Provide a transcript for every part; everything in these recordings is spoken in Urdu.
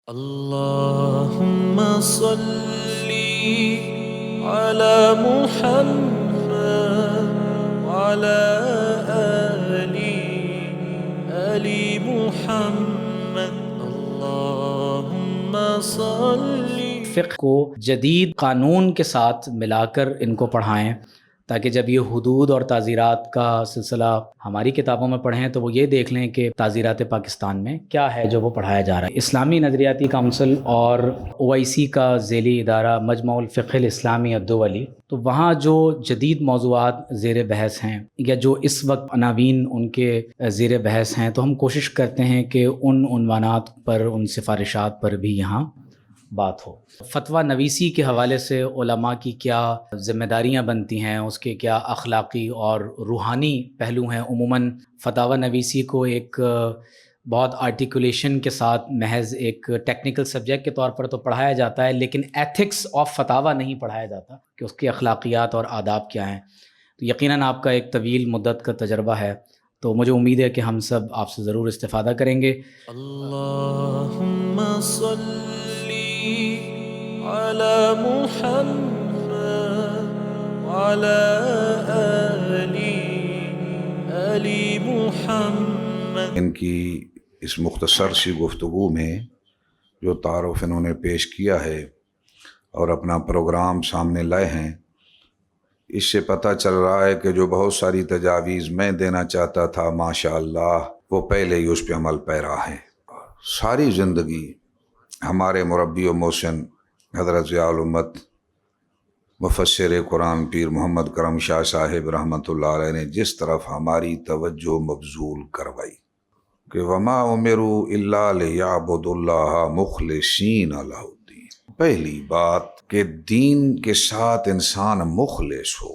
اللهم صل على محمد وعلى آل محمد اللهم صل۔ فقہ کو جدید قانون کے ساتھ ملا کر ان کو پڑھائیں، تاکہ جب یہ حدود اور تعزیرات کا سلسلہ ہماری کتابوں میں پڑھیں تو وہ یہ دیکھ لیں کہ تعزیرات پاکستان میں کیا ہے جو وہ پڑھایا جا رہا ہے۔ اسلامی نظریاتی کونسل اور OIC کا ذیلی ادارہ مجمع الفقہ الاسلامی الدولی، تو وہاں جو جدید موضوعات زیر بحث ہیں یا جو اس وقت عناوین ان کے زیر بحث ہیں، تو ہم کوشش کرتے ہیں کہ ان عنوانات پر، ان سفارشات پر بھی یہاں بات ہو۔ فتویٰ نویسی کے حوالے سے علماء کی کیا ذمہ داریاں بنتی ہیں، اس کے کیا اخلاقی اور روحانی پہلو ہیں۔ عموماً فتاوی نویسی کو ایک بہت آرٹیکولیشن کے ساتھ محض ایک ٹیکنیکل سبجیکٹ کے طور پر تو پڑھایا جاتا ہے، لیکن ایتھکس آف فتاوی نہیں پڑھایا جاتا کہ اس کے اخلاقیات اور آداب کیا ہیں۔ تو یقیناً آپ کا ایک طویل مدت کا تجربہ ہے، تو مجھے امید ہے کہ ہم سب آپ سے ضرور استفادہ کریں گے۔ اللهم صل على محمد وعلى آل محمد۔ ان کی اس مختصر سی گفتگو میں جو تعارف انہوں نے پیش کیا ہے اور اپنا پروگرام سامنے لائے ہیں، اس سے پتہ چل رہا ہے کہ جو بہت ساری تجاویز میں دینا چاہتا تھا ماشاءاللہ وہ پہلے ہی اس پہ عمل پیرا ہے۔ ساری زندگی ہمارے مربی و محسن حضرت ضیاء الامت مفسر قرآن پیر محمد کرم شاہ صاحب رحمۃ اللہ علیہ نے جس طرف ہماری توجہ مبذول کروائی کہ وما امروا الا لیعبدوا اللہ مخلصین لہ الدین، پہلی بات کہ دین کے ساتھ انسان مخلص ہو۔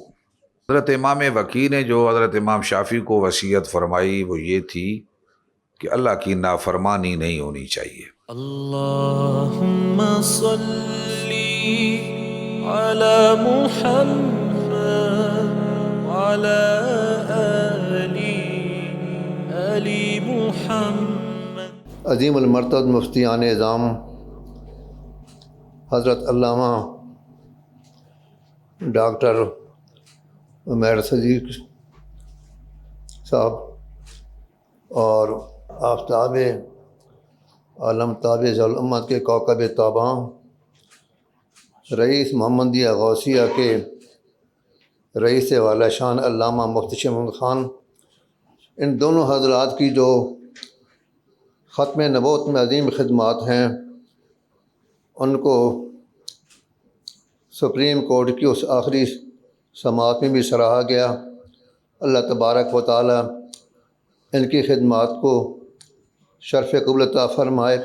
حضرت امام وکیع نے جو حضرت امام شافعی کو وصیت فرمائی وہ یہ تھی کہ اللہ کی نافرمانی نہیں ہونی چاہیے۔ اللہم صلی علی محمد وعلی آل محمد۔ عظیم المرتبہ مفتیان اعظام حضرت علامہ ڈاکٹر عمیر صدیق صاحب اور آفتاب عالم تابع امت کے کوکب تاباں رئیس محمدیہ غوثیہ کے رئیس والا شان علامہ مفتی شیخ محمد خان، ان دونوں حضرات کی جو ختم نبوت میں عظیم خدمات ہیں، ان کو سپریم کورٹ کی اس آخری سماعت میں بھی سراہا گیا۔ اللہ تبارک و تعالی ان کی خدمات کو شرف قبول عطا فرمائے۔